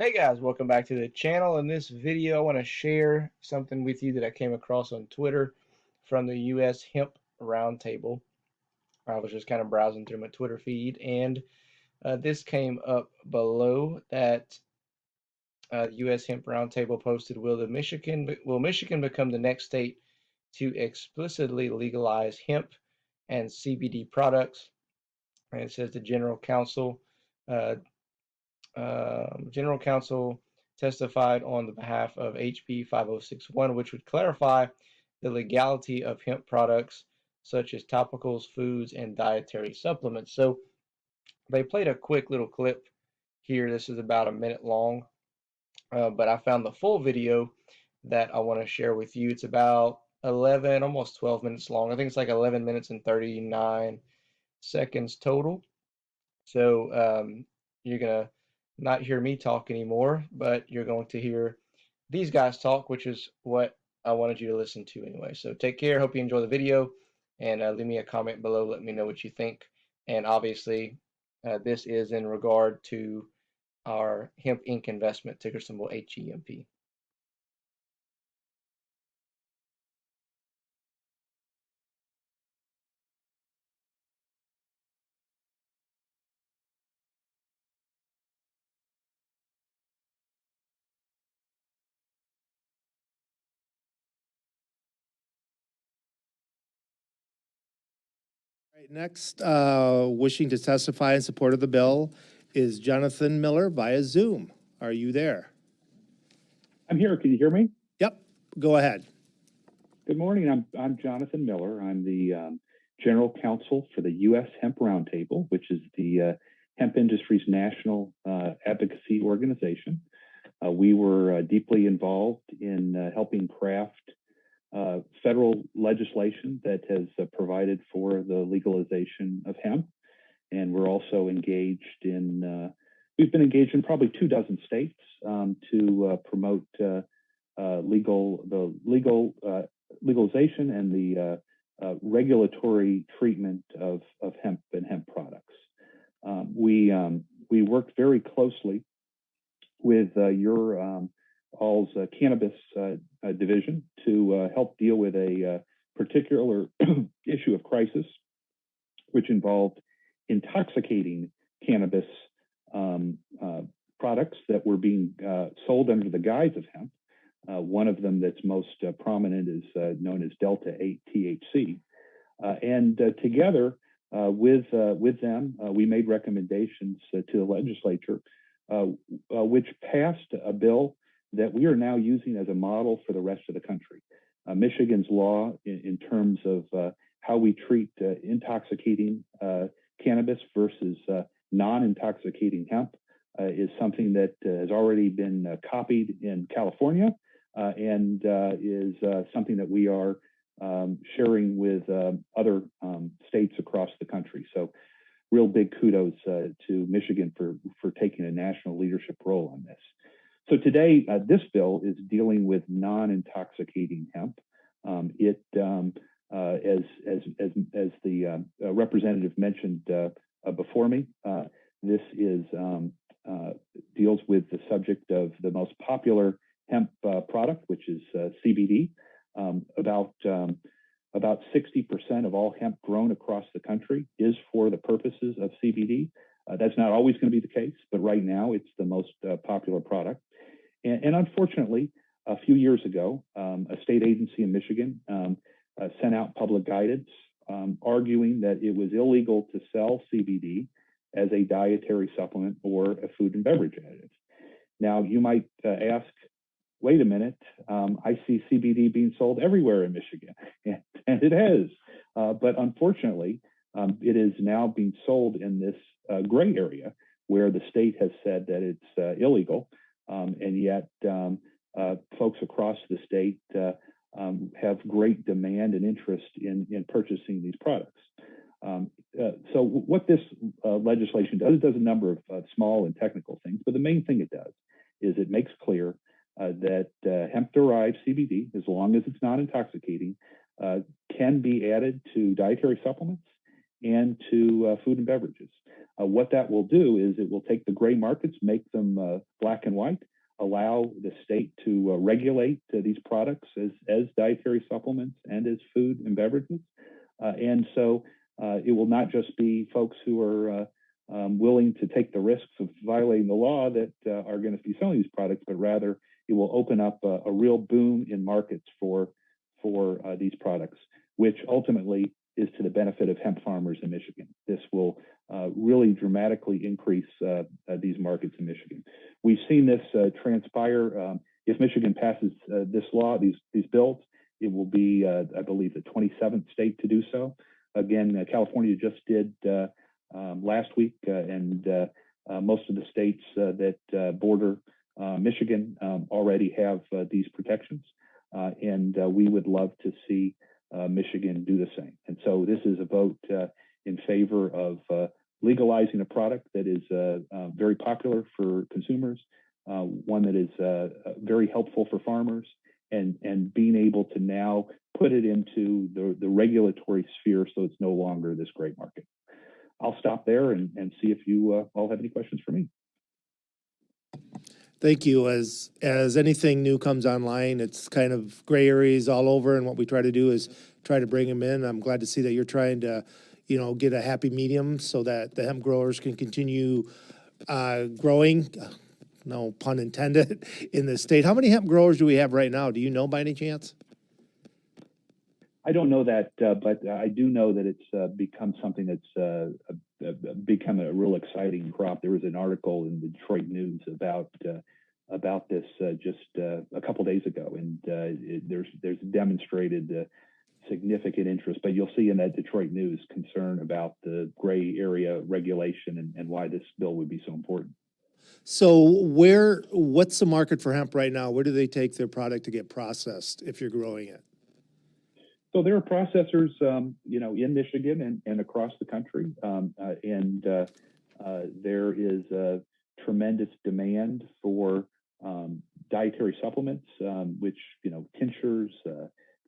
Hey guys, welcome back to the channel. In this video, I want to share something with you that I came across on Twitter from the US Hemp Roundtable. I was just kind of browsing through my Twitter feed, and this came up below that US Hemp Roundtable posted, will Michigan become the next state to explicitly legalize hemp and CBD products? And it says the uh, General Counsel testified on the behalf of HB 5061, which would clarify the legality of hemp products such as topicals, foods, and dietary supplements. So they played a quick little clip here. This is about a minute long, but I found the full video that I want to share with you. It's about 11, almost 12 minutes long. I think it's like 11 minutes and 39 seconds total. So you're going to not hear me talk anymore, but you're going to hear these guys talk, which is what I wanted you to listen to anyway. So take care. Hope you enjoy the video, and leave me a comment below. Let me know what you think. And obviously, this is in regard to our Hemp Inc. investment, ticker symbol HEMP. Right, next, wishing to testify in support of the bill is Jonathan Miller via Zoom. Are you there? I'm here. Can you hear me? Yep, go ahead. Good morning. I'm Jonathan Miller. I'm the General Counsel for the U.S. Hemp Roundtable, which is the hemp industry's national advocacy organization. We were deeply involved in helping craft federal legislation that has provided for the legalization of hemp. And we're also engaged in, we've been engaged in probably 24 states to promote legalization and the regulatory treatment of hemp and hemp products. We worked very closely with your all's cannabis division to help deal with a particular issue of crisis, which involved intoxicating cannabis products that were being sold under the guise of hemp. One of them that's most prominent is known as Delta 8 THC. And together with them, we made recommendations to the legislature, which passed a bill that we are now using as a model for the rest of the country. Michigan's law in terms of how we treat intoxicating cannabis versus non-intoxicating hemp is something that has already been copied in California and is something that we are sharing with other states across the country. So real big kudos to Michigan for taking a national leadership role on this. So today, this bill is dealing with non-intoxicating hemp. As the representative mentioned before me, this is deals with the subject of the most popular hemp product, which is CBD. About 60% of all hemp grown across the country is for the purposes of CBD. That's not always going to be the case, but right now it's the most popular product. And unfortunately, a few years ago, a state agency in Michigan sent out public guidance arguing that it was illegal to sell CBD as a dietary supplement or a food and beverage additive. Now, you might ask, wait a minute, I see CBD being sold everywhere in Michigan, and it has. But unfortunately, it is now being sold in this gray area where the state has said that it's illegal. And yet folks across the state have great demand and interest in purchasing these products. So what this legislation does, it does a number of small and technical things, but the main thing it does is it makes clear that hemp-derived CBD, as long as it's not intoxicating, can be added to dietary supplements and to food and beverages. What that will do is it will take the gray markets, make them black and white, allow the state to regulate these products as dietary supplements and as food and beverages. And so it will not just be folks who are willing to take the risks of violating the law that are going to be selling these products, but rather it will open up a real boom in markets for these products, which ultimately is to the benefit of hemp farmers in Michigan. This will really dramatically increase these markets in Michigan. We've seen this transpire. If Michigan passes this law, these bills, it will be, I believe, the 27th state to do so. Again, California just did last week, and most of the states that border Michigan already have these protections, and we would love to see Michigan do the same. And so this is a vote in favor of legalizing a product that is very popular for consumers, one that is very helpful for farmers, and being able to now put it into the regulatory sphere so it's no longer this gray market. I'll stop there and see if you all have any questions for me. Thank you. As anything new comes online, it's kind of gray areas all over, and what we try to do is try to bring them in. I'm glad to see that you're trying to, get a happy medium so that the hemp growers can continue growing. No pun intended, in the state. How many hemp growers do we have right now? Do you know by any chance? I don't know that, but I do know that it's become something that's become a real exciting crop. There was an article in the Detroit News about this just a couple days ago, and there's demonstrated significant interest. But you'll see in that Detroit News concern about the gray area regulation and why this bill would be so important. So what's the market for hemp right now? Where do they take their product to get processed if you're growing it? So there are processors, in Michigan and across the country, and there is a tremendous demand for dietary supplements, which tinctures,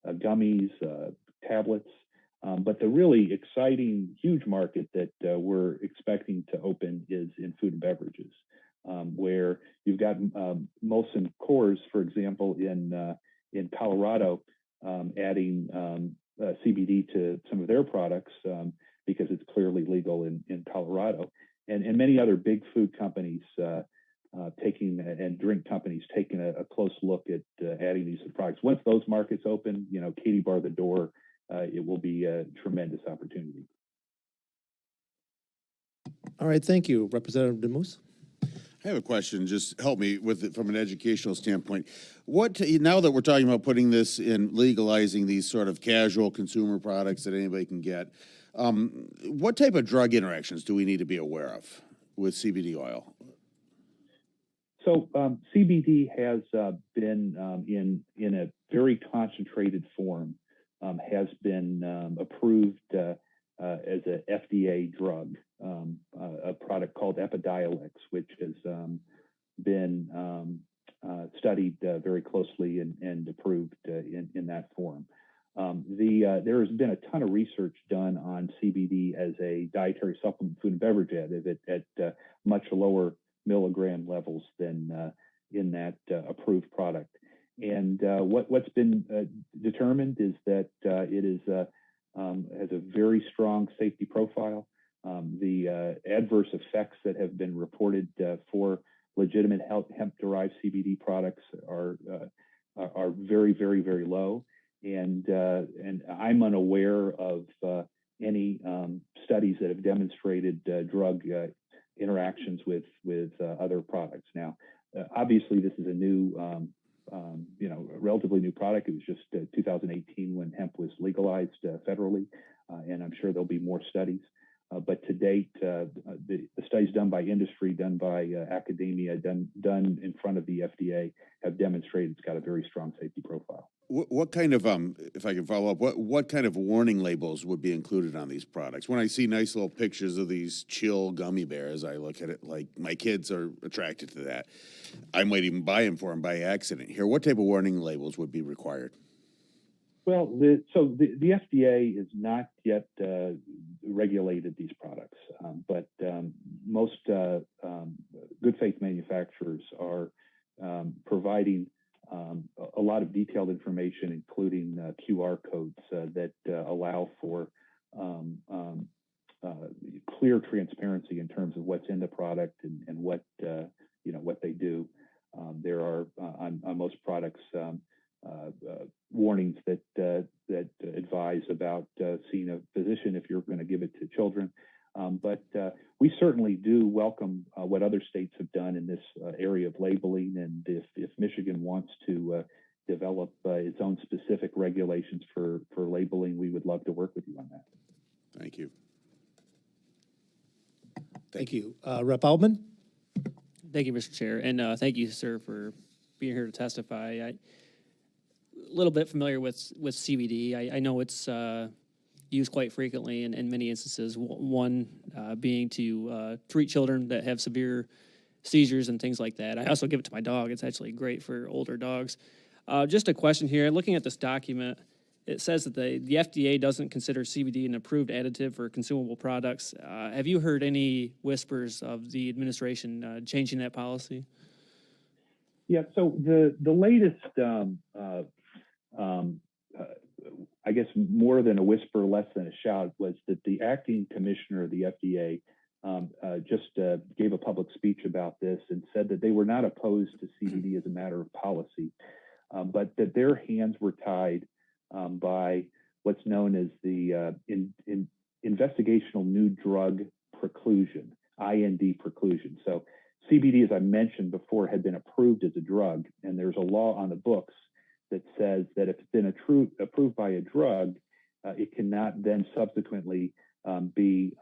gummies, tablets. But the really exciting, huge market that we're expecting to open is in food and beverages, where you've got Molson Coors, for example, in Colorado. Adding CBD to some of their products because it's clearly legal in Colorado, and many other big food companies and drink companies taking a close look at adding these products. Once those markets open, Katie bar the door, it will be a tremendous opportunity. All right, thank you, Representative DeMoose. I have a question. Just help me with it from an educational standpoint. Now that we're talking about putting this in, legalizing these sort of casual consumer products that anybody can get, what type of drug interactions do we need to be aware of with CBD oil? So CBD has been in a very concentrated form, has been approved as an FDA drug, a product called Epidiolex, which has been studied very closely and approved in that form. There has been a ton of research done on CBD as a dietary supplement, food and beverage additive at much lower milligram levels than in that approved product. And what's been determined is that it is has a very strong safety profile. The adverse effects that have been reported for legitimate hemp-derived CBD products are very, very, very low. And I'm unaware of any studies that have demonstrated drug interactions with other products. Now, obviously, this is a new, relatively new product. It was just 2018 when hemp was legalized federally, and I'm sure there'll be more studies. But to date, the studies done by industry, done by academia, done in front of the FDA have demonstrated it's got a very strong safety profile. What kind of, if I can follow up, what kind of warning labels would be included on these products? When I see nice little pictures of these chill gummy bears, I look at it like my kids are attracted to that. I might even buy them for them by accident here. What type of warning labels would be required? Well, the FDA is not yet regulated these products. But most good faith manufacturers are providing a lot of detailed information, including QR codes that allow for clear transparency in terms of what's in the product and what what they do. There are on most products warnings that advise about seeing a physician if you're going to give it to children. But we certainly do welcome what other states have done in this area of labeling, and if Michigan wants to develop its own specific regulations for labeling, we would love to work with you on that. Thank you. Thank you. Rep. Altman? Thank you, Mr. Chair, and thank you, sir, for being here to testify. A little bit familiar with CBD. I know it's used quite frequently in many instances, one being to treat children that have severe seizures and things like that. I also give it to my dog. It's actually great for older dogs. Just a question here. Looking at this document, it says that the FDA doesn't consider CBD an approved additive for consumable products. Have you heard any whispers of the administration changing that policy? Yeah, so the latest, I guess more than a whisper, less than a shout, was that the acting commissioner of the FDA just gave a public speech about this and said that they were not opposed to CBD as a matter of policy, but that their hands were tied by what's known as the investigational new drug preclusion, IND preclusion. So CBD, as I mentioned before, had been approved as a drug, and there's a law on the books that says that if it's been approved by a drug, it cannot then subsequently be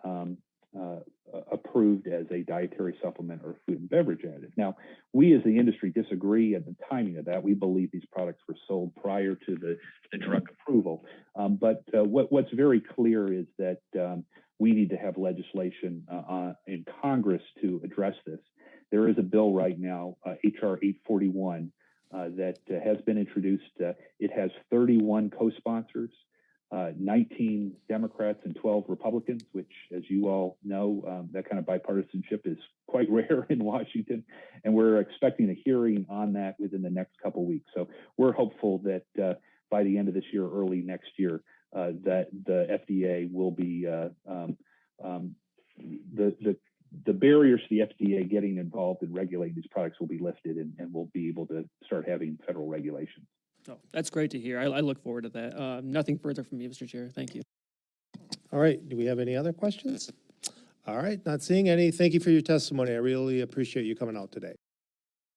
approved as a dietary supplement or food and beverage additive. Now, we as the industry disagree at the timing of that. We believe these products were sold prior to the drug approval. But what's very clear is that we need to have legislation in Congress to address this. There is a bill right now, HR 841, that has been introduced. It has 31 co-sponsors, 19 Democrats and 12 Republicans, which, as you all know, that kind of bipartisanship is quite rare in Washington. And we're expecting a hearing on that within the next couple of weeks. So we're hopeful that by the end of this year, early next year, that the FDA will be the barriers to the FDA getting involved in regulating these products will be lifted, and we'll be able to start having federal regulations. Oh, that's great to hear. I look forward to that. Nothing further from me, Mr. Chair. Thank you. All right. Do we have any other questions? All right. Not seeing any. Thank you for your testimony. I really appreciate you coming out today.